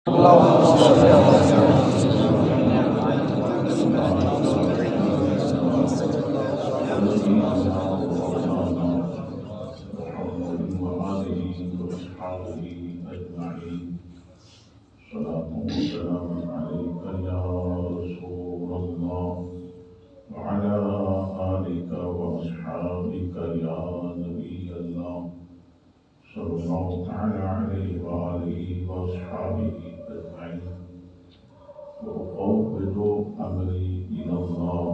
اللهم صل على صلاة وسلام عليك يا رسول الله وعلى آلك وأصحابك يا نبي الله صلى الله تعالى عليه وآله وأصحابه أجمعين وأفوض أمري إلى الله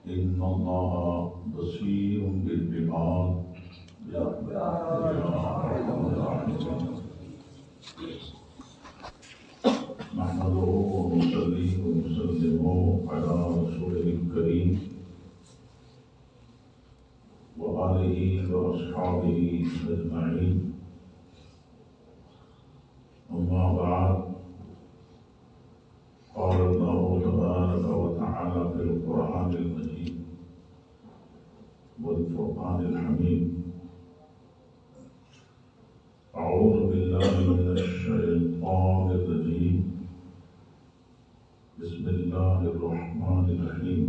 إن الله بصير بالعباد برحمته يا أرحم الراحمين نحمده ونصلي ونسلم على رسوله الكريم وآله وأصحابه أجمعين أما بعد قال الله تبارك وتعالى في القرآن المجيد والفرقان الحميد أعوذ بالله من الشيطان الرجيم بسم الله الرحمن الرحيم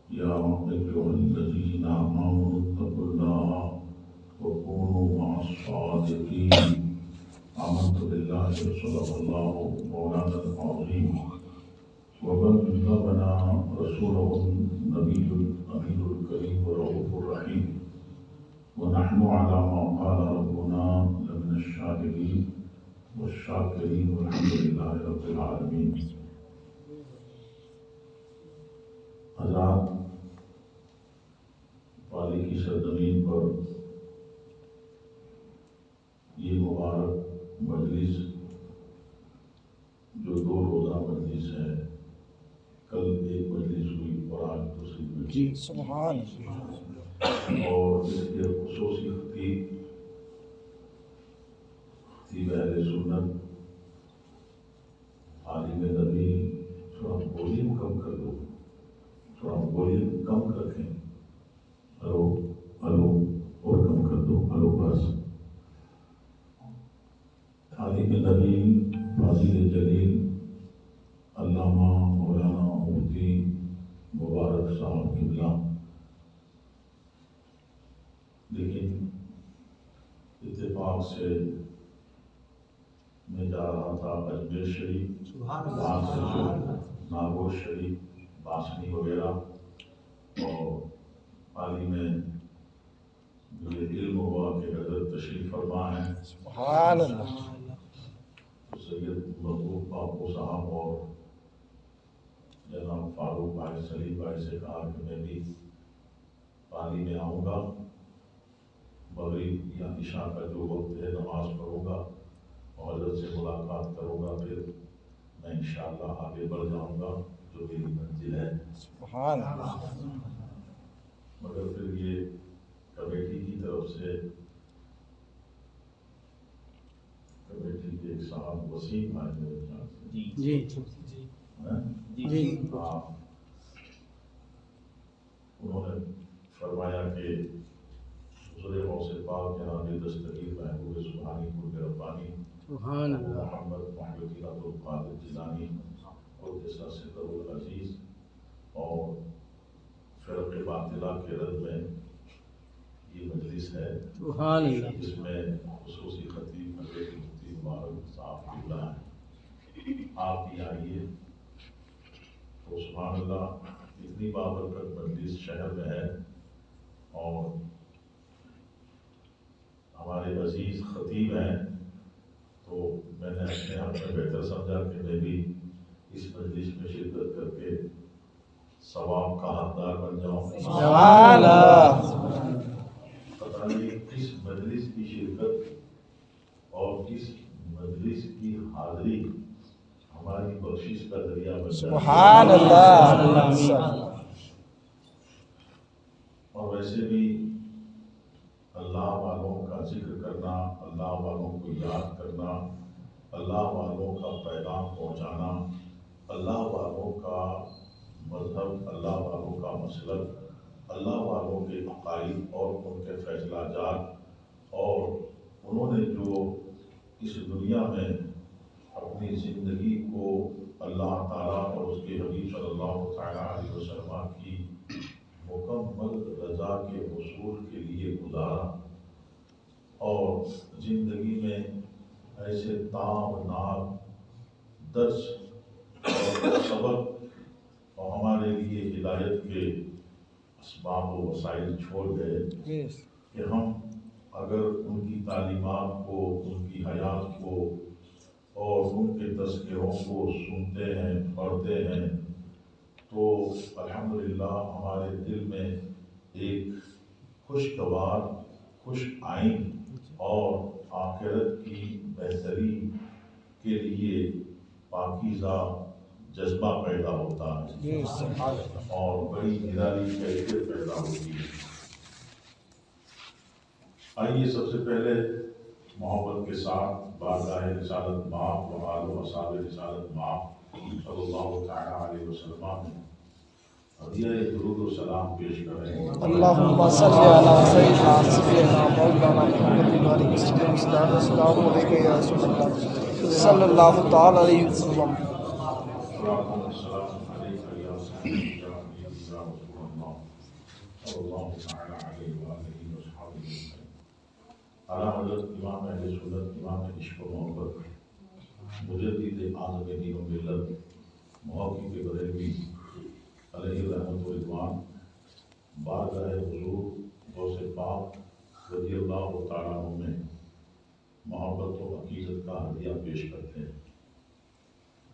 يا أيها الذين آمنوا اتقوا الله وكونوا مع الصادقين آمنت بالله وصدق الله مولانا العظيم وبلغنا رسوله النبي الأمين الكريم والرؤوف الرحيم ونحن على ما قال ربنا لمن الشاهدين والشاكرين والحمد لله رب العالمين. حضرات، پالی کی سرزمین پر یہ مبارک مجلس جو 2 روزہ مجلس ہے، کل ایک مجلس ہوئی اور آج دوسری مجلس، سبحان اور اس کے خصوصی خطیب اہل سنت عالم نبی، تھوڑا وولیم کم کر دو، تھوڑا وولیم کم رکھیں، ہلو ہلو اور کم کر دو، ہلو بس. عالم نبی فاضل جلیل علامہ مولانا مفتی مبارک صاحب قبلہ. لیکن اتفاق سے میں جا رہا تھا اجمیر شریف، وہاں سے جو ناگوش شریف، باسنی وغیرہ، اور پالی میں جو یہ علم ہوا کہ حضرت تشریف فرما ہے، سبحان اللہ. تو سید محبوب باپو صاحب اور جناب فاروق بھائی، سلیم بھائی سے کہا کہ میں بھی پالی میں آؤں گا، مغرب یا عشاء کا جو وقت ہے نماز پڑھوں گا اور حضرت سے ملاقات کروں گا، پھر میں انشاءاللہ آگے بڑھ جاؤں گا جو میری منزل ہے. سبحان اللہ. مگر پھر یہ کمیٹی کی طرف سے، کمیٹی کے ایک صاحب وسیم بھائی میرے خیال سے، جی جی ہاں، انہوں نے فرمایا کہ حضور غوث پاک جناب دستگیر محبوب سبحانی قرب ربانی محمد محمد عبد القادر جیلانی قدس سرہ العزیز اور فرق باطلہ کے رد میں یہ مجلس ہے، جس میں خصوصی خطیب حضرت مفتی مبارک صاحب قبلہ ہیں. آپ بھی آئیے. تو سبحان اللہ، اتنی بابرکت مجلس شہر میں ہے، اور ہمارے عزیز خطیب ہیں، تو میں نے اپنے آپ میں بہتر سمجھا کہ میں بھی اس مجلس میں شرکت کر کے ثواب کا حقدار بن جاؤں. سبحان اللہ. پتہ نہیں کس مجلس کی شرکت اور کس مجلس کی حاضری ہماری بخشش کا ذریعہ بن جائے. سبحان اللہ. اور ویسے بھی اللہ والوں کا ذکر کرنا، اللہ والوں کو یاد کرنا، اللہ والوں کا پیغام پہنچانا، اللہ والوں کا مذہب، اللہ والوں کا مسلک، اللہ والوں کے عقائد اور ان کے فیصلہ جات، اور انہوں نے جو اس دنیا میں اپنی زندگی کو اللہ تعالیٰ اور اس کے حبیب صلی اللہ تعالیٰ علیہ وسلم کی مکمل رضا کے حصول کے لیے گزارا، اور زندگی میں ایسے تابناک درس اور سبق اور ہمارے لیے ہدایت کے اسباب و وسائل چھوڑ گئے کہ ہم اگر ان کی تعلیمات کو، ان کی حیات کو اور ان کے تذکروں کو سنتے ہیں، پڑھتے ہیں، تو الحمدللہ ہمارے دل میں ایک خوشگوار، خوش آئند اور آخرت کی بہتری کے لیے پاکیزہ جذبہ پیدا ہوتا ہے اور بڑی نرالی کیفیت پیدا ہوتی ہے۔ آئیے سب سے پہلے محبت کے ساتھ بارگاہ رسالت مآب و آل و اصحاب رسالت مآب صلی اللہ تعالیٰ علیہ وسلم میں ہدیہ درود و سلام پیش کر رہے ہیں۔ اللہم صلی علی سیدنا سیدنا مولانا محمد علیہ السلام، السلام علیکم یا رسول اللہ صلی اللہ تعالی علیہ وسلم۔ السلام علیکم یا سیدنا یا رسول اللہ صلی اللہ تعالیٰ علیہ وآلہ وصحبہ۔ اعلیٰ حضرت امام اہل سنت، امام عشق و محبت، مجدد اعظم دین و ملت، محقق بریلوی علیہ رحمت و رضوان، بارگاہ حضور غوث پاک رضی اللہ تعالیٰ عنہ میں محبت و عقیدت کا ہدیہ پیش کرتے ہیں۔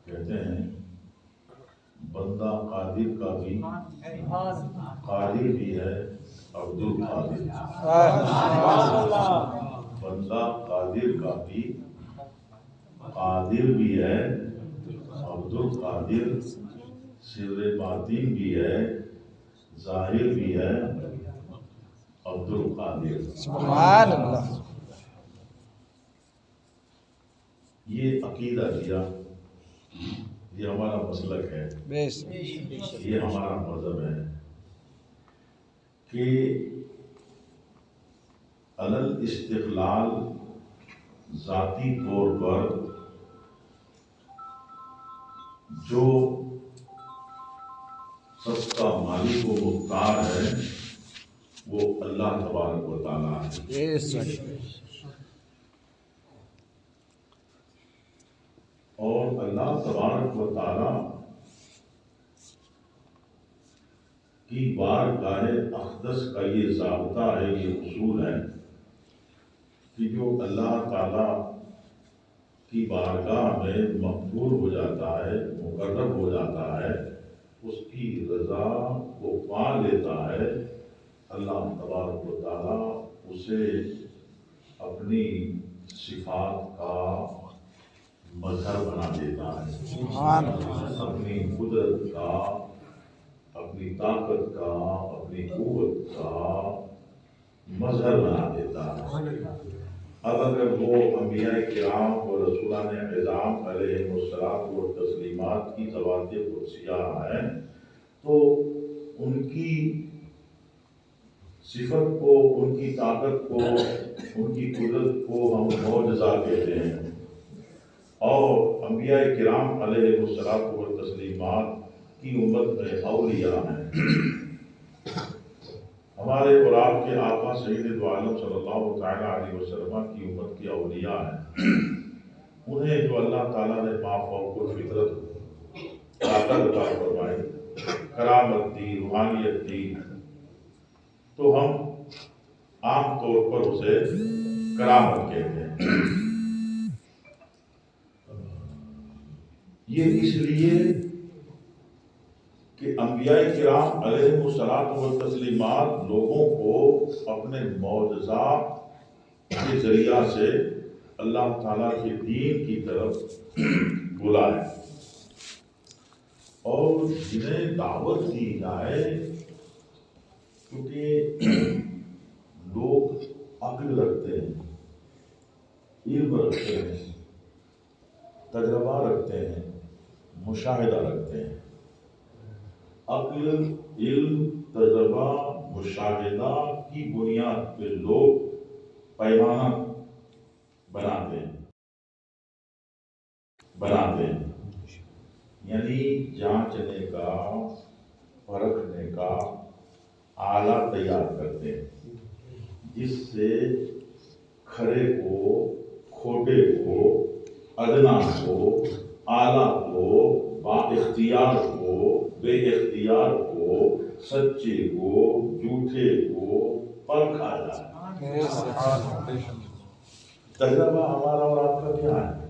کہتے ہیں بندہ قادر کا بھی قادر بھی ہے، عبد القادر۔ بندہ قادر کا بھی قادر بھی ہے، عبد القادر، سر باطن بھی ہے، ظاہر بھی ہے، عبد القادر۔ سبحان اللہ۔ یہ عقیدہ کیا، یہ ہمارا مسلک ہے، یہ ہمارا مذہب ہے کہ علل استقلال ذاتی طور پر جو سب کا مالک و مختار ہے وہ اللہ تبارک و تعالیٰ ہے، اور اللہ تبارک و تعالیٰ کی بارگاہ اقدس کا یہ ضابطہ ہے، یہ اصول ہے کہ جو اللہ تعالیٰ کی بارگاہ میں مقبول ہو جاتا ہے، مقرب ہو جاتا ہے، اس کی رضا وہ پا لیتا ہے، اللہ تبارک و تعالیٰ اسے اپنی صفات کا مظہر بنا دیتا ہے، اپنی قدرت کا، اپنی طاقت کا، اپنی قوت کا مظہر بنا دیتا ہے۔ اب اگر وہ انبیاء کرام اور رسولان اعظام علیہ الصلوۃ والتسلیمات کی ذوات قدسیہ ہیں تو ان کی صفت کو، ان کی طاقت کو، ان کی قدرت کو ہم معجزہ کہتے ہیں، اور انبیاء کرام علیہ الصلوۃ والتسلیمات کی امت میں اولیاء ہیں۔ ہمارے اور آپ کے آقا سید دو عالم صلی اللہ تعالیٰ علیہ وسلم کی امت کے اولیاء ہیں، انہیں جو اللہ تعالیٰ نے مافوق الفطرت طاقت عطا فرمائی، کرامت دی، روحانیت دی، تو ہم عام طور پر اسے کرامت کہتے ہیں۔ یہ اس لیے کہ انبیاء کرام علیہ الصلوۃ والتسلیمات لوگوں کو اپنے معجزات کے ذریعہ سے اللہ تعالیٰ کے دین کی طرف بلائے، اور جنہیں دعوت دی جائے، کیونکہ لوگ عقل رکھتے ہیں، علم رکھتے ہیں، تجربہ رکھتے ہیں، مشاہدہ رکھتے ہیں۔ عقل، علم، تجربہ، مشاہدہ کی بنیاد پہ لوگ پیمانہ بناتے ہیں۔ بناتے ہیں، یعنی جانچنے کا، پرکھنے کا آلہ تیار کرتے ہیں، جس سے کھرے کو، کھوٹے کو، ادنا کو، اعلیٰ کو، با اختیار کو، بے اختیار کو، سچے کو، جھوٹے کو پرکھا جاتا ہے۔ تجربہ ہمارا اور آپ کا کیا ہے؟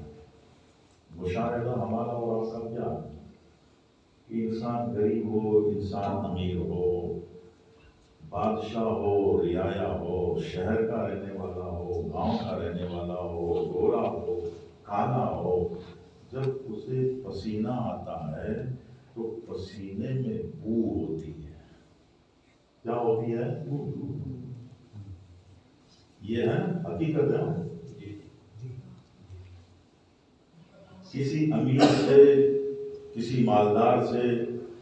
مشاہدہ ہمارا اور آپ کا کیا ہے؟ کہ انسان غریب ہو، انسان امیر ہو، بادشاہ ہو، رعایا ہو، شہر کا رہنے والا ہو، گاؤں کا رہنے والا ہو، گورا ہو، کالا ہو، جب اسے پسینہ آتا ہے تو پسینے میں بو ہوتی ہے۔ کیا ہوتی ہے؟ یہ ہے حقیقت ہے۔ کسی امیر سے، کسی مالدار سے،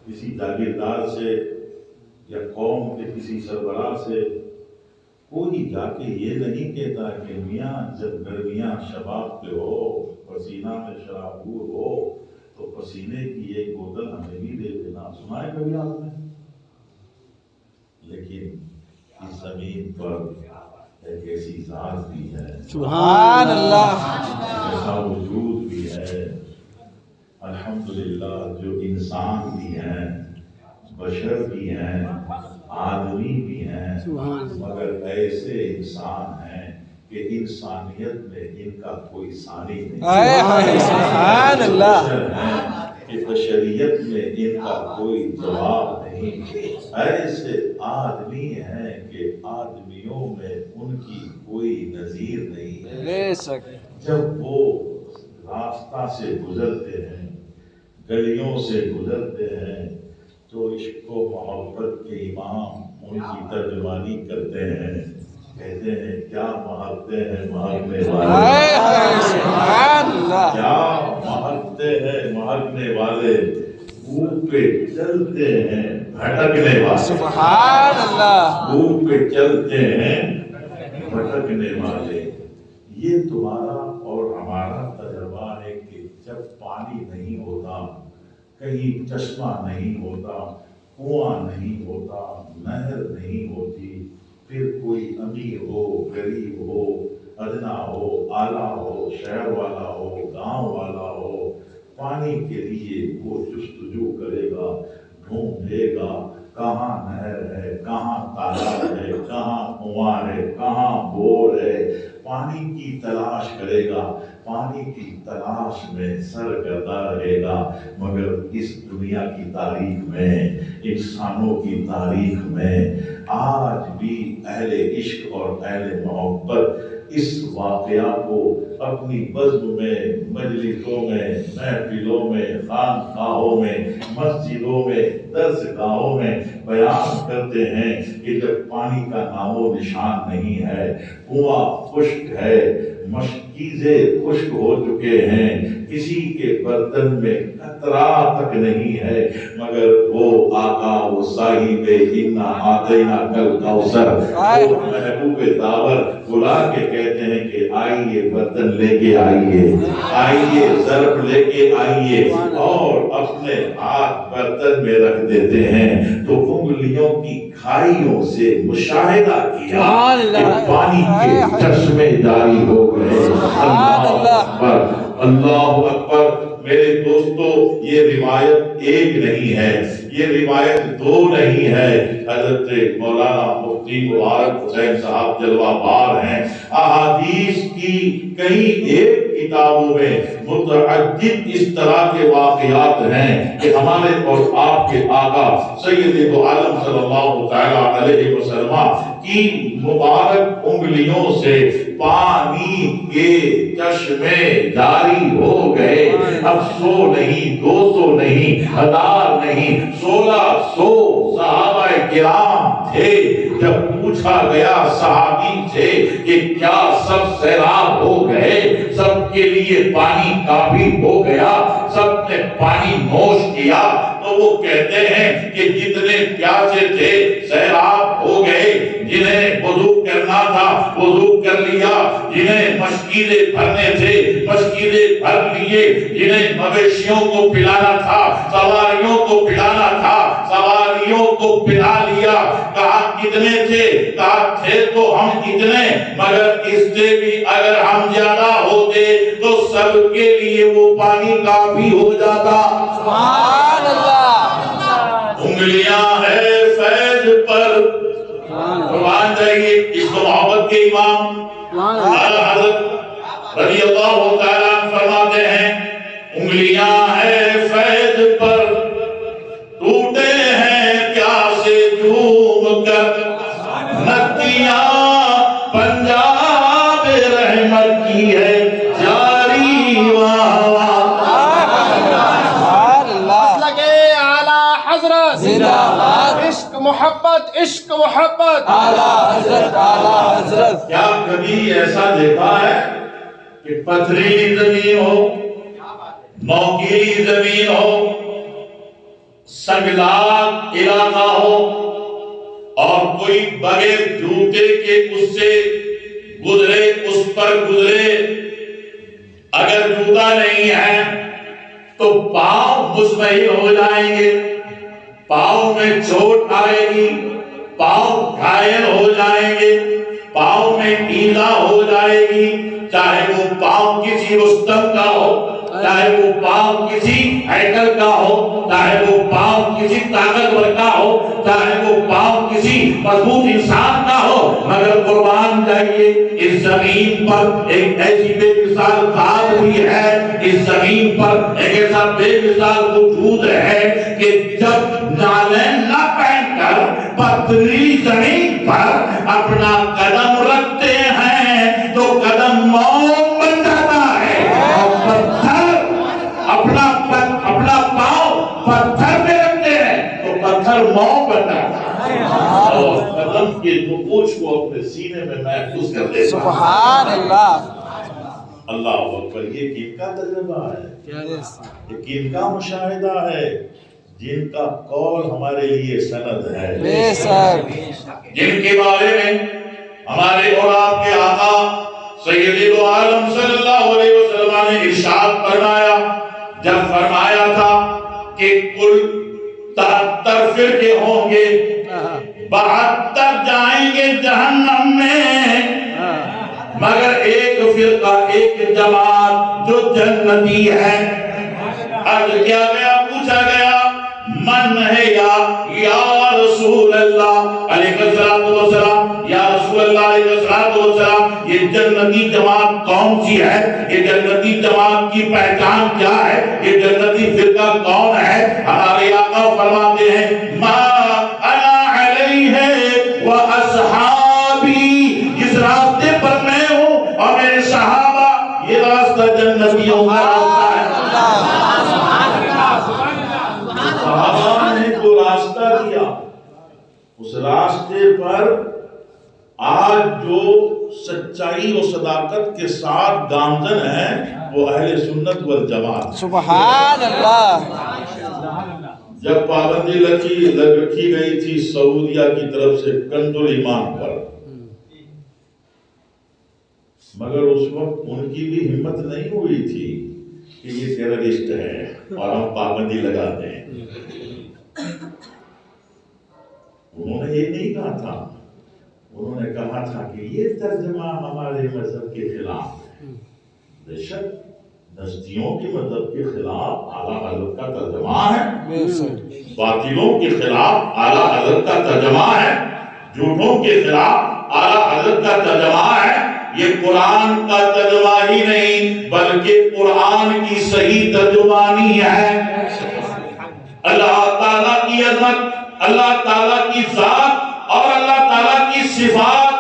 کسی جاگیردار سے یا قوم کے کسی سربراہ سے کوئی جا کے یہ نہیں کہتا کہ میاں جب گرمیاں شباب پہ ہو، پسینہ میں شرابور ہو تو پسینے کی ایک بوتل ہمیں بھی دے دینا۔ سنا ہے کبھی آپ نے؟ لیکن اس زمین پر ایک ایسی ذات بھی ہے، سبحان اللہ، ایسا وجود بھی ہے الحمدللہ، جو انسان بھی ہیں، بشر بھی ہیں، آدمی بھی ہیں، مگر ایسے انسان ہیں کہ انسانیت میں ان کا کوئی ثانی نہیں۔ سبحان اللہ، بشر ہیں کہ بشریت میں ان کا کوئی جواب نہیں۔ ایسے آدمی ہیں کہ آدمیوں میں ان کی کوئی نظیر نہیں ہے۔ جب وہ راستہ سے گزرتے ہیں، گلیوں سے گزرتے ہیں، تو عشق و محبت کے امام ان کی ترجمانی کرتے ہیں، کہتے ہیں کیا مہکتے ہیں مہکنے والے، کیا مہکتے ہیں مہکنے والے، منہ پہ چلتے ہیں بھٹکنے والے، سبحان اللہ، منہ پہ چلتے ہیں بھٹکنے والے۔ یہ تمہارا اور ہمارا تجربہ ہے کہ جب پانی نہیں ہوتا، کہیں چشمہ نہیں ہوتا، کنواں نہیں ہوتا، نہر نہیں ہوتی، پھر کوئی امیر ہو، غریب ہو، ادنا ہو، اعلیٰ ہو، شہر والا ہو، گاؤں والا ہو، پانی کے لیے وہ جستجو کرے گا، ڈھونڈے گا، کہاں نہر ہے، کہاں تالاب ہے، کہاں کنواں ہے، کہاں بور ہے، پانی کی تلاش کرے گا، پانی کی تلاش میں سرگردہ رہے گا۔ مگر اس دنیا کی تاریخ میں، انسانوں کی تاریخ میں آج بھی اہل عشق اور اہل محبت اس واقعہ کو اپنی بزم میں، مجلسوں میں، محفلوں میں، خانقاہوں میں، مسجدوں میں، درسگاہوں میں بیان کرتے ہیں کہ جب پانی کا نام و نشان نہیں ہے، کنواں خشک ہے، مشکیزیں خشک ہو چکے ہیں، کسی کے برتن میں قطرہ تک نہیں ہے، مگر وہ آقا، وہ صاحب انا آتینا کل کوثر، وہ محبوب داور بلا کے کہتے ہیں کہ آئیے برتن لے کے آئیے، آئیے ظرف لے کے آئیے، اور اپنے ہاتھ برتن میں رکھ دیتے ہیں تو انگلیوں کی کھائیوں سے مشاہدہ کیا کہ پانی کے چشمے جاری ہو گئے۔ اللہ اکبر، اللہ اکبر۔ میرے دوستو، یہ روایت ایک نہیں ہے، یہ روایت دو نہیں ہے۔ حضرت مولانا مفتی مبارک حسین صاحب جلوہ بار ہیں، احادیث کی کئی ایک کتابوں میں متعدد اس طرح کے واقعات ہیں کہ ہمارے اور آپ کے آقا سید دو عالم صلی اللہ تعالیٰ علیہ وسلم کی مبارک انگلیوں سے پانی کے چشمے جاری ہو گئے۔ اب 100 نہیں، 200 نہیں، 1000 نہیں، 1600 صحابہ کرام تھے۔ جب پوچھا گیا صحابی سے کہ کیا سب سیراب ہو گئے، سب کے لیے پانی کافی ہو گیا، سب نے پانی نوش کیا، تو وہ کہتے ہیں کہ جتنے پیاسے تھے سیراب ہو گئے، جنہیں وضو کرنا تھا وضو کر لیا، جنہیں مشکلیں بھرنے تھے مشکلیں بھر لی، دیے جنہیں مویشیوں کو پلانا تھا، سواریوں کو پلانا تھا، سواریوں کو پلا لیا۔ کہا کتنے تھے؟ کہا تھے تو ہم اتنے، مگر اس سے بھی اگر ہم زیادہ ہوتے تو سب کے لیے وہ پانی کافی ہو جاتا۔ سبحان اللہ۔ انگلیاں ہے فیض پر، قربان جائیے اس کو محبت کے امام اعلیٰ حضرت رضی اللہ تعالیٰ فرماتے ہیں انگلیاں ہے فیض پر، ٹوٹے ہیں پیاسے جھوم کر، ندیاں پنجاب رحمت کی ہے جاری واہ واہ۔ عشق محبت، عشق محبت، اعلیٰ حضرت، اعلیٰ حضرت۔ کیا کبھی ایسا دیکھا ہے کہ پتھری زمین ہو، موکیلی زمین ہو، سنگلاگ علاقہ ہو اور کوئی بغیر جوتے کے اس سے گزرے، اس پر گزرے، اگر جوتا نہیں ہے تو پاؤں مزمحل ہو جائیں گے، پاؤں میں چوٹ آئے گی، پاؤں گھائل ہو جائیں گے، پاؤں میں ایلا ہو جائے گی، چاہے وہ پاؤں کسی رستم کا ہو، چاہے وہ پاؤں کسی ہیکل کا ہو، چاہے وہ پاؤں کسی طاقتور کا ہو، چاہے وہ پاؤں کسی مضبوط انسان کا ہو، مگر قربان جائیے اس زمین پر ایک ایسی بے مثال ذات بھی ہے، اس زمین پر ایک ایسا بے مثال وجود ہے کہ جب نالین نہ پہن کر پتھری زمین پر اپنا قدم رکھتے ہیں تو قدم موم بن جاتا ہے، اور پتھر اپنا پاؤں پتھر پہ رکھتے ہیں تو پتھر موم بن جاتا ہے، اور قدم کی نقوش کو اپنے سینے میں محفوظ کر دیتا ہے۔ سبحان اللہ۔ اللہ اکبر۔ یہ کن کا تجربہ ہے، یہ کن کا مشاہدہ ہے؟ جن کا قول ہمارے لیے سند ہے، بے شک، جن کے بارے میں ہمارے اور آپ کے آقا سید عالم صلی اللہ علیہ وسلم نے ارشاد فرمایا، جب فرمایا تھا کہ کل 73 فرقے ہوں گے، 72 جائیں گے جہنم میں، مگر ایک فرقہ، ایک جماعت جو جنتی ہے۔ عرض کیا گیا، پوچھا گیا من ہے یا رسول اللہ علیہ السلام، یا رسول اللہ علیہ السلام، یہ جنتی جماعت کون سی ہے؟ یہ جنتی جماعت کی پہچان کیا ہے؟ یہ جنتی فرقہ کون ہے؟ ہمارے آقا فرماتے ہیں ما انا علیہ و اصحابی، جس راستے پر میں ہوں اور میرے صحابہ، یہ راستہ جنتیوں کا راستہ ہے۔ صحابہ نے جو راستہ دیا، اس راستے پر آج جو سچائی و صداقت کے ساتھ گامزن ہیں وہ اہل سنت والجماعت۔ سبحان اللہ۔ جب پابندی رکھی گئی تھی سعودیہ کی طرف سے کنز الایمان پر، مگر اس وقت ان کی بھی ہمت نہیں ہوئی تھی کہ یہ ٹیررسٹ ہے اور ہم پابندی لگاتے ہیں۔ انہوں نے یہ نہیں کہا تھا، انہوں نے کہا تھا کہ یہ ترجمہ ہمارے مذہب کے خلاف ہے۔ بے شک نستیوں کے مذہب کے خلاف اعلیٰ حضرت کا ترجمہ ہے، باطلوں کے خلاف اعلیٰ حضرت کا ترجمہ ہے، جھوٹوں کے خلاف اعلیٰ حضرت کا ترجمہ ہے۔ یہ قرآن کا ترجمہ ہی نہیں بلکہ قرآن کی صحیح ترجمانی ہے۔ اللہ تعالیٰ کی عظمت، اللہ تعالیٰ کی ذات اور اللہ تعالیٰ کی صفات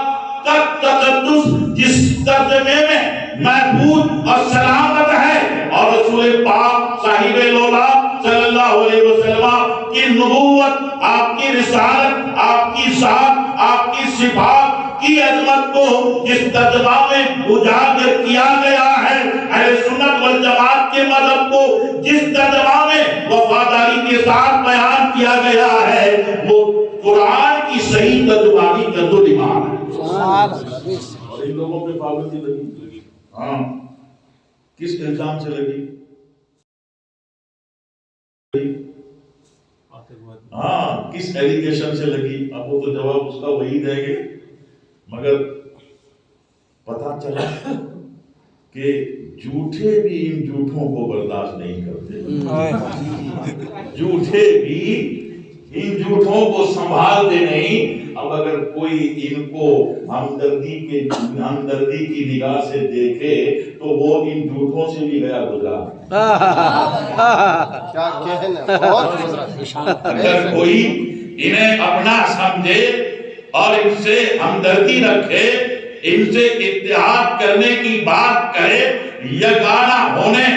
کا تقدس جس ترجمے میں محفوظ اور سلامت ہے، اور رسول پاک صاحب لولا صلی اللہ علیہ وسلم کی نبوت، آپ کی رسالت، آپ کی ذات، آپ کی صفات کی عظمت کو جس ترجمہ میں اجاگر کیا گیا ہے، اہل سنت والجماعت کے مذہب کو جس ترجمہ میں وفاداری کے ساتھ بیان کیا گیا ہے، وہ قرآن کی صحیح ترجمانی کنز الایمان ہے۔ اور ان لوگوں پہ پابندی لگی۔ ہاں کس الزام سے لگی؟ ہاں، کس ایلیگیشن سے لگی؟ اب وہ تو جواب اس کا وہی دیں گے، مگر پتا چلا کہ جھوٹے بھی ان جھوٹوں کو برداشت نہیں کرتے، جھوٹے بھی ان جھوٹوں کو سنبھالتے نہیں۔ اب اگر کوئی ان کو ہمدردی کی نگاہ سے دیکھے تو وہ ان جھوٹوں سے بھی گیا گزرا۔ کیا کہنا، بہت گزرا۔ اگر کوئی انہیں اپنا سمجھے اور ان سے ہمدردی رکھے، ان سے اتحاد کرنے کی بات کرے، یگانہ ہونے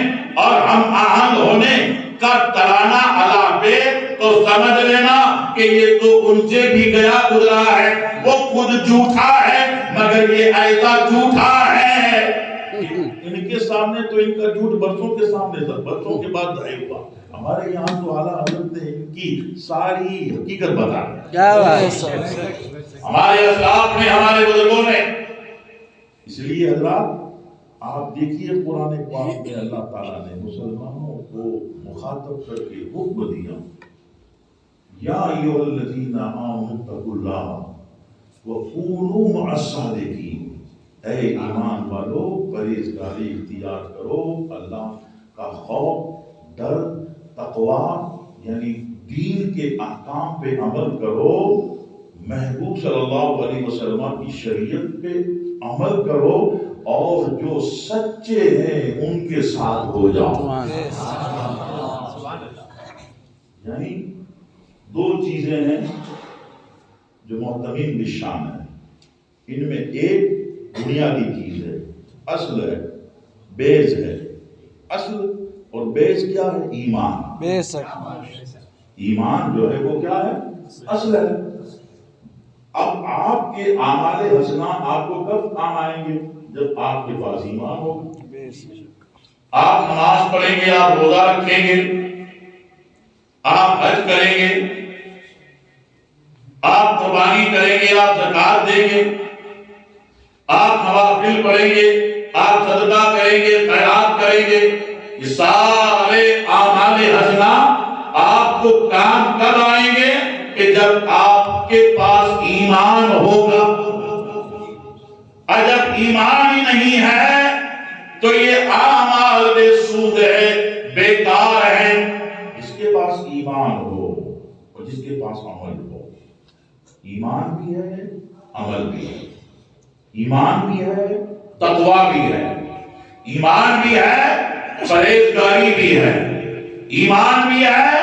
اور ہم آہنگ ہونے کا ترانہ ادا پہ، تو سمجھ لینا کہ یہ تو ان سے بھی گیا گزرا ہے۔ وہ خود جھوٹا ہے مگر یہ ایسا جھوٹا ہے، ان کے سامنے تو ان کا جھوٹ برسوں کے سامنے تھا، برسوں کے بعد ظاہر ہوا۔ ہمارے یہاں تو اعلیٰ حضرت نے ان کی ساری حقیقت بتا دی، ہمارے اسلاف نے، ہمارے بزرگوں نے۔ اس لیے حضرات آپ دیکھیے قرآن پاک میں اللہ تعالیٰ نے مسلمانوں کو مخاطب کر کے حکم دیا، یا ایھا الذین آمنوا اتقوا اللہ وکونوا مع الصادقین، اے ایمان والو پرہیزگاری اختیار کرو، اللہ کا خوف، ڈر، تقوی یعنی دین کے احکام پہ عمل کرو، محبوب صلی اللہ علیہ وسلم کی شریعت پہ عمل کرو، اور جو سچے ہیں ان کے ساتھ ہو جاؤ۔ یعنی دو چیزیں ہیں جو محتمین نشان ہیں، ان میں ایک بنیادی چیز ہے، اصل ہے، بیس ہے۔ اصل اور بیس کیا ہے؟ ایمان۔ ایمان جو ہے وہ کیا ہے؟ اصل ہے۔ اب آپ کے اعمال حسنہ آپ کو کب کام آئیں گے؟ جب آپ کے پاس ایمان ہوگا۔ آپ نماز پڑھیں گے، آپ روزہ رکھیں گے، آپ حج کریں گے، آپ قربانی کریں گے، آپ زکات دیں گے، آپ نوافل پڑھیں گے، آپ صدقہ کریں گے، خیرات کریں گے۔ یہ سارے اعمال حسنہ آپ کو کام کب آئیں گے؟ کہ جب آپ کے پاس ایمان ہوگا۔ اور جب ایمان ہی نہیں ہے تو یہ اعمال بے سود ہے، بیکار ہے۔ جس کے پاس ایمان ہو اور جس کے پاس عمل ہو، ایمان بھی ہے، عمل بھی ہے، ایمان بھی ہے، تقوی بھی ہے، ایمان بھی ہے، پرہیزگاری بھی ہے، ایمان بھی ہے،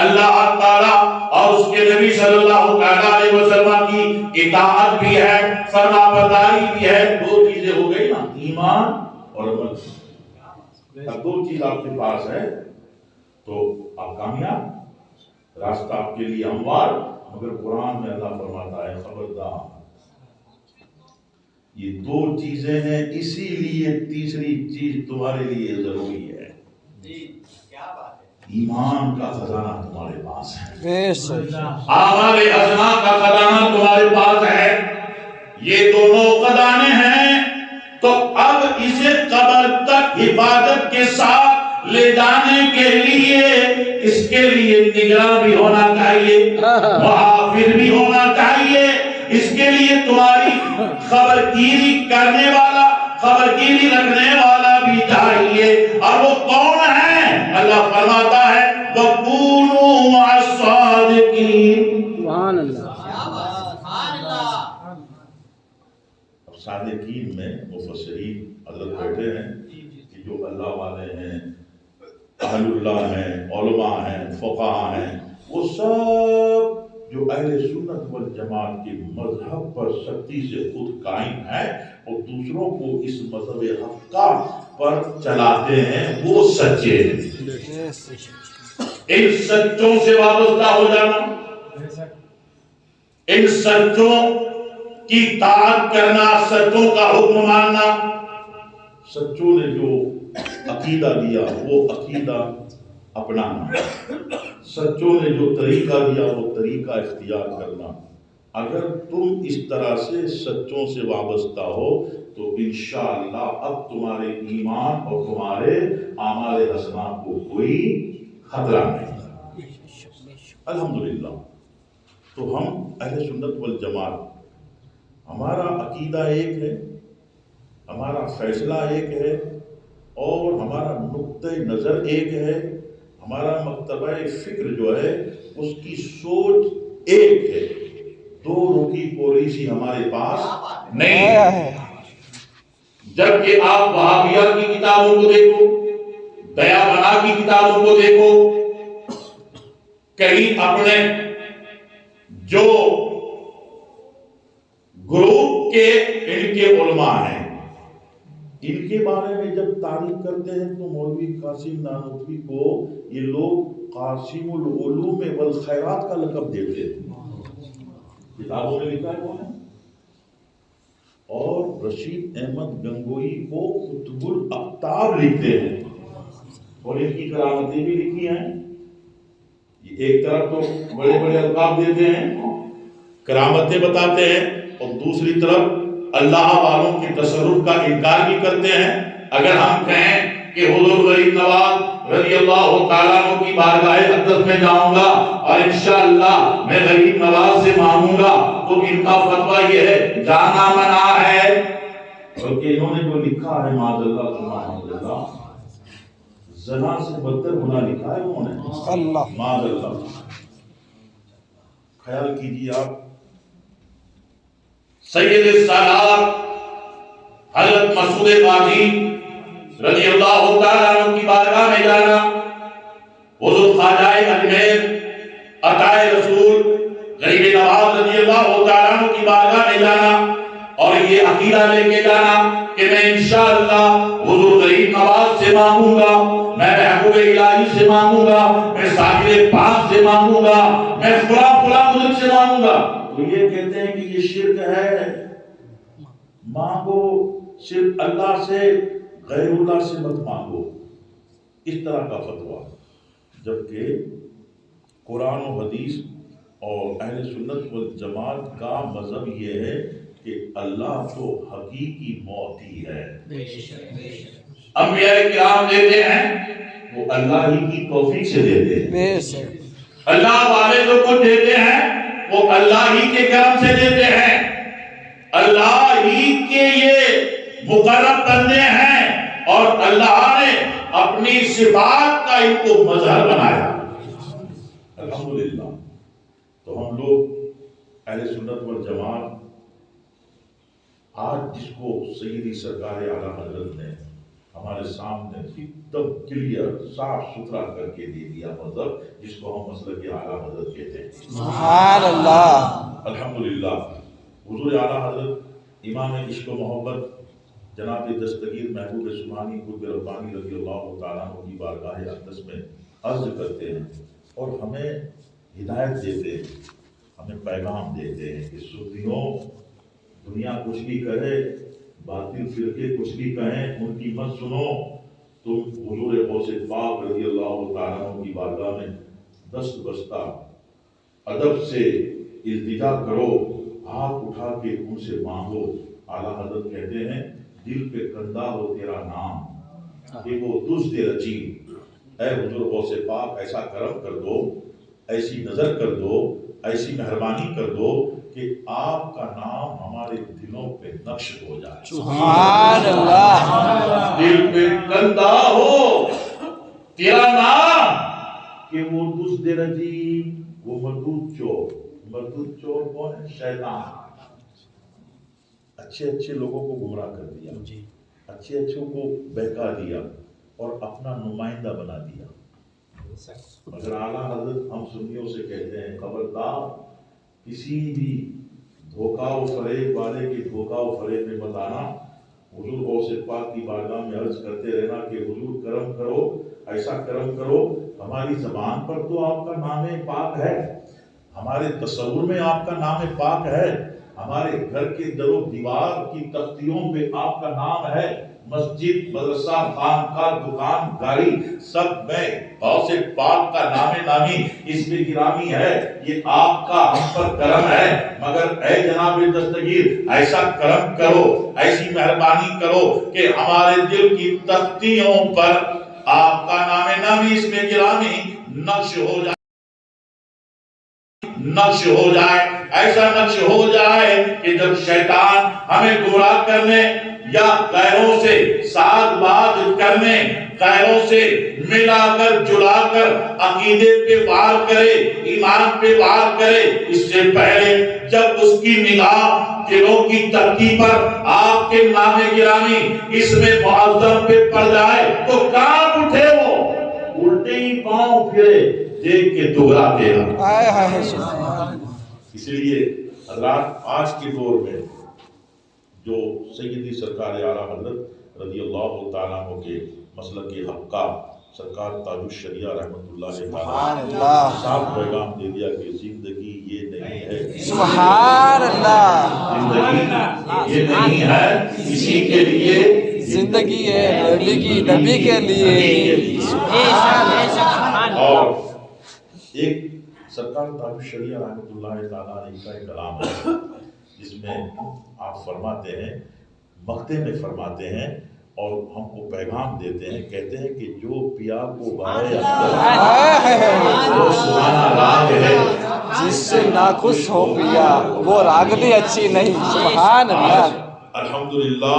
اللہ تعالیٰ اور اس کے نبی صلی اللہ علیہ وسلم کی اطاعت بھی ہے، فرما برداری بھی ہے۔ دو چیزیں ہو گئی نا، ایمان اور عمل۔ اب دو چیز آپ کے پاس ہے تو آپ کامیاب، راستہ آپ کے لیے ہموار۔ مگر قرآن میں اللہ فرماتا ہے خبردار، یہ دو چیزیں ہیں، اسی لیے تیسری چیز تمہارے لیے ضروری ہے۔ ایمان کا خزانہ تمہارے پاس ہے، اعمال حسنہ کا خزانہ تمہارے پاس ہے، یہ دونوں خزانے ہیں۔ تو اب اسے قبر تک حفاظت کے ساتھ لے جانے کے لیے اس کے لیے نگراں بھی ہونا چاہیے، محافظ بھی ہونا چاہیے، اس کے لیے تمہاری خبرگیری کرنے والا، خبرگیری رکھنے والا بھی چاہیے۔ اور وہ کون ہے؟ اللہ فرماتا ہے وَكُونُوا مَعَ الصَّادِقِينَ۔ سبحان اللہ۔ اب صادقین میں مفسرین حضرت بیٹھے ہیں کہ جو اللہ والے ہیں، اہل اللہ ہیں، علماء ہیں، فقہاء ہیں، وہ سب جو اہل سنت والجماعت کے مذہب پر سختی سے خود قائم ہے اور دوسروں کو اس مذہب حقہ پر چلاتے ہیں، وہ سچے ہیں۔ ان سچوں سے وابستہ ہو جانا، ان سچوں کی اطاعت کرنا، سچوں کا حکم ماننا، سچوں نے جو عقیدہ دیا وہ عقیدہ اپنانا، سچوں نے جو طریقہ دیا وہ طریقہ اختیار کرنا۔ اگر تم اس طرح سے سچوں سے وابستہ ہو تو انشاءاللہ اب تمہارے ایمان اور تمہارے اعمال حسنات کو کوئی خطرہ نہیں. الحمدللہ. تو ہم اہل سنت والجماعت، ہمارا عقیدہ ایک ہے، ہمارا فیصلہ ایک ہے، اور ہمارا نقطۂ نظر ایک ہے، ہمارا مکتبہ فکر جو ہے اس کی سوچ ایک ہے. دو روکی پالیسی ہمارے پاس نہیں ہے. جبکہ آپ وہابیہ کی کتابوں کو دیکھو، دیابنا کی کتابوں کو دیکھو، کہیں اپنے جو گروپ کے ان کے علماء ہیں ان کے بارے میں جب تعریف کرتے ہیں تو مولوی قاسم نانوتوی کو یہ لوگ قاسم العلوم والخیرات کا لقب دیتے ہیں. کتابوں میں لکھا ہے وہ ہے. اور رشید احمد گنگوئی کو قطب الاقطاب لکھتے ہیں، اور ان کی کرامتیں بھی لکھی ہیں. ایک طرف تو بڑے بڑے القاب دیتے ہیں، کرامتیں بتاتے ہیں، اور دوسری طرف اللہ والوں کے تصرف کا انکار بھی کرتے ہیں. اگر ہم کہیں کہ حضور غریب نواز رضی اللہ تعالیٰ عنہ کی بارگاہ اقدس میں جاؤں گا اور انشاءاللہ میں غریب نواز سے مانگوں گا، تو ان کا فتویٰ یہ ہے جانا منع ہے. بلکہ انہوں نے جو لکھا ہے معاذ اللہ سبحان اللہ، زنا سے بدتر گناہ لکھا ہے انہوں نے، اللہ معاذ اللہ. خیال کیجیے آپ، سید السادات حضرت مسعود غازی رضی اللہ تعالیٰ عنہ کی بارگاہ میں جانا، حضور خواجہ اجمیر عطائے رسول غریب نواز رضی اللہ تعالیٰ عنہ کی بارگاہ میں جانا، اور یہ عقیدہ لے کے جانا کہ میں انشاءاللہ حضور غریب نواز سے مانگوں گا، میں محبوب الہی سے مانگوں گا، میں ساکر پاک سے مانگوں گا، میں فلاں ملک سے مانگوں گا. تو یہ کہتے ہیں کہ یہ شرک ہے، مانگو صرف اللہ سے، غیر اللہ سے مت مانگو. اس طرح کا فتویٰ. جبکہ قرآن و حدیث اور اہل سنت والجماعت کا مذہب یہ ہے کہ اللہ تو حقیقی موتی ہے. انبیاء کرام دیتے ہیں وہ اللہ ہی کی توفیق سے دیتے ہیں. اللہ والے جو کچھ دیتے ہیں وہ اللہ ہی کے کرم سے دیتے ہیں. اللہ ہی کے یہ مقرب بندے ہیں، اور اللہ نے اپنی صفات کا ان کو مظہر بنایا. الحمدللہ. تو ہم لوگ اہل سنت والجماعت آج جس کو سیدی سرکار اعلیٰ حضرت نے ہمارے سامنے ایک دم کلیئر صاف ستھرا کر کے دے دیا مذہب، جس کو ہم مسلک اعلیٰ حضرت کہتے ہیں. سبحان اللہ. الحمدللہ. حضور اعلیٰ حضرت امام عشق و محبت جناب دستگیر محبوب سبحانی قطب ربانی رضی اللہ تعالیٰ عنہ کی بارگاہ اقدس میں عرض کرتے ہیں اور ہمیں ہدایت دیتے ہیں، ہمیں پیغام دیتے ہیں کہ صوفیوں، دنیا کچھ بھی کہے، باطل فرقے کچھ بھی کہیں، ان کی مت سنو. تم حضور غوث پاک رضی اللہ تعالیٰ عنہ کی بارگاہ میں دست بستہ ادب سے التجا کرو، ہاتھ اٹھا کے ان سے مانگو. اعلیٰ حضرت کہتے ہیں دل پہ کندہ ہو تیرا نام کہ وہ تجھ دے رچی. اے حضور غوث پاک ایسا کرم کر دو، ایسی نظر کر دو، ایسی مہربانی کر دو کہ آپ کا نام ہمارے دلوں پہ نقش ہو جائے. سبحان اللہ. دل پہ کندہ ہو تیرا نام کہ وہ تجھ دے رچی. وہ مردود چور، مردود چور کون ہے؟ شیطان. اچھے لوگوں کو گمراہ کر دیا، اچھوں کو بہکا دیا اور اپنا نمائندہ بنا دیا. مگر اعلیٰ حضرت ہم سنیوں سے کہتے ہیں خبردار کسی بھی دھوکہ و فریب والے کی دھوکہ و فریب میں مت آنا. حضور غوث پاک کی بارگاہ میں عرض کرتے رہنا کہ حضور کرم کرو، ایسا کرم کرو. ہماری زبان پر تو آپ کا نام پاک ہے، ہمارے تصور میں آپ کا نام پاک ہے، ہمارے گھر کے در و دیوار کی تختیوں پہ آپ کا نام ہے، مسجد، مدرسہ، خانقاہ، دکان، گاڑی، سب میں غوث پاک کا نام نامی اس میں گرامی ہے. یہ آپ کا ہم پر کرم ہے، مگر اے جناب دستگیر ایسا کرم کرو، ایسی مہربانی کرو کہ ہمارے دل کی تختیوں پر آپ کا نام نامی اس میں گرامی نقش ہو جائے، نقش ہو جائے. ایسا نقش ہو جائے کہ جب شیطان ہمیں گمراہ کرنے یا غیروں سے ساز باز کرنے، غیروں سے ملا کر جلا کر عقیدے پہ وار کرے، ایمان پہ وار کرے، اس سے پہلے جب اس کی نگاہ دلوں کی ترقی پر آپ کے نام گرامی اس میں معظم پہ پڑ جائے تو کام اٹھے، وہ الٹے ہی پاؤں پھرے دیکھ کے دوہرا تیرا. اس لیے حضرات آج کے دور میں جو سیدی سرکار اعلیٰ حضرت رضی اللہ تعالیٰ عنہ کے مسلک کے حقہ سرکار تاج الشریعہ رحمۃ اللہ علیہ صاحب پیغام دے دیا کہ زندگی یہ نہیں ہے، سبحان اللہ، زندگی یہ نہیں ہے کسی کے لیے، زندگی ہے نبی کے لیے. اور ایک سرکار تاج الشریعہ رحمۃ اللہ تعالیٰ علیہ کا ایک کلام ہے جس میں آپ فرماتے ہیں، مقطع میں فرماتے ہیں اور ہم کو پیغام دیتے ہیں، کہتے ہیں کہ جو پیا کو بائے وہ سبحانہ راگ ہے، جس سے ناخوش ہو پیا وہ راگنی اچھی نہیں. سبحان اللہ. الحمدللہ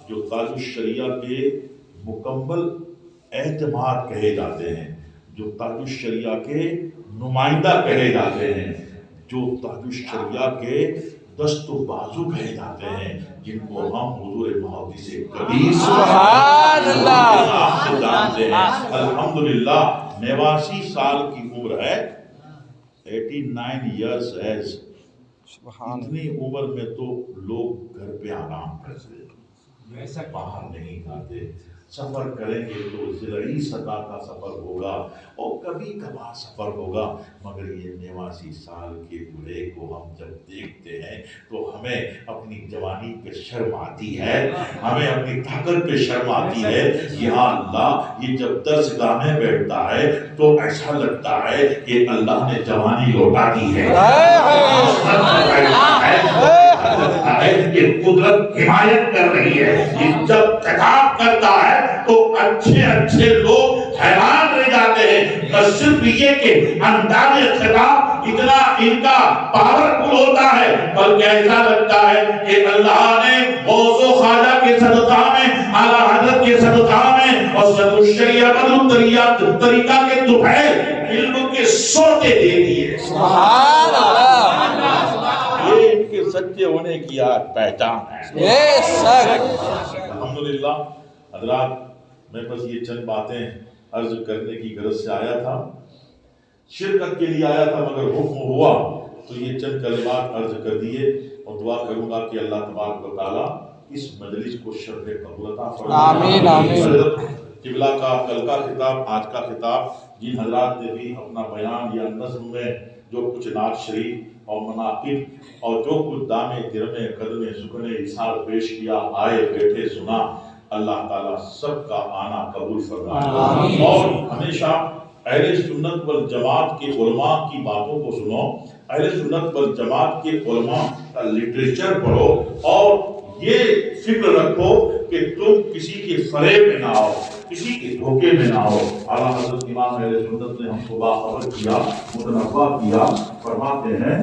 جو تاج الشریعہ کے مکمل اعتماد کہے جاتے ہیں، جو تاج الشریعہ کے نمائندہ کہے جاتے ہیں، جو تاج الشریعہ کے دست و بازو کہے جاتے ہیں، جن کو ہم حضور محدث کبیر سبحان اللہ سے جانتے ہیں. الحمدللہ 89 سال کی عمر ہے، 89 ایئرس ایز. اتنی عمر میں تو لوگ گھر پہ آرام کرتے، باہر نہیں جاتے، سفر کریں گے تو زرعی سطح کا سفر ہوگا اور کبھی کبھار سفر ہوگا، مگر یہ 89 سال کے بوڑھے کو ہم جب دیکھتے ہیں تو ہمیں اپنی جوانی پہ شرم آتی ہے، ہمیں اپنی طاقت پہ شرم آتی ہے. یا اللہ، یہ جب درس گاہ میں بیٹھتا ہے تو ایسا لگتا ہے کہ اللہ نے جوانی لوٹا دی ہے، کہ قدرت حمایت کر رہی ہے. جب خطاب کرتا ہے تو اچھے اچھے لوگ حیران رہ جاتے ہیں، نہ صرف یہ کہ انداز خطاب اتنا ان کا پاورفل ہوتا ہے، بلکہ ایسا لگتا ہے کہ اللہ نے غوث و خواجہ کے صدقہ میں، اعلیٰ حضرت کے صدقہ میں اور صدر الشریعہ بدر طریقہ کے دوپہر علم کے سوتے دے دیے. سبحان اللہ. یہ ان کے سچے ہونے کی پہچان ہے. الحمدللہ حضرات، میں بس یہ چند باتیں عرض کرنے کی غرض سے آیا تھا، شرکت کے لیے آیا تھا، مگر حکم ہوا تو یہ چند کلمات عرض کر دیے اور دعا کروں گا کہ اللہ تبارک و تعالیٰ اس مجلس کو شرف قبول عطا فرمائے. آمین آمین. قبلہ کا کل کا خطاب، آج کا خطاب، جن حضرات نے بھی اپنا بیان یا نظم میں جو کچھ نعت شریف اور مناقب اور جو کچھ دامے گرمے قدمے سکنے اثار پیش کیا، آئے بیٹھے سنا، اللہ تعالیٰ سب کا آنا قبول فرمائے. اور ہمیشہ اہل سنت والجماعت کے علماء کی باتوں کو سنو، اہل سنت والجماعت کے علماء کا لٹریچر پڑھو اور یہ فکر رکھو کہ تم کسی کے فریب میں نہ آؤ، کسی کے دھوکے میں نہ آؤ. اعلیٰ حضرت امام اہل سنت نے ہم کو باخبر کیا، متنبہ کیا، فرماتے ہیں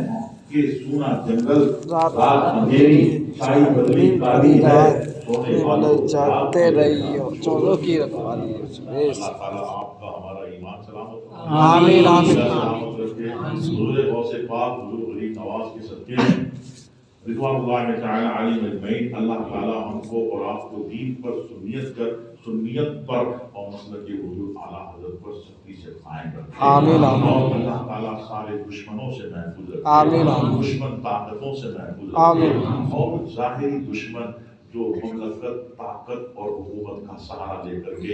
کہ سونا جنگل رات اندھیری، چھائی بدلی کالی ہے، سونے والے جاتے رہی ہو چوروں کی رکھوالی. اللہ تعالیٰ آپ کا ہمارا ایمان سلامت رکھے. آمین آمین. سلامت رکھے. حضور غوث پاک، حضور ولی نواز کے صدقے رضوان اللہ تعالی علیہ اجمعین، اللہ تعالیٰ ہم کو اور آپ کو دین پر، سنیت پر اور مسلک حضور اعلیٰ حضرت پر سختی سے قائم رکھے. آمین آمین. اور اللہ تعالیٰ سارے دشمنوں سے محفوظ رکھے. آمین آمین. دشمن طاقتوں سے محفوظ رکھے. آمین. اور ظاہری دشمن جو مملکت، طاقت اور حکومت کا سہارا لے کر کے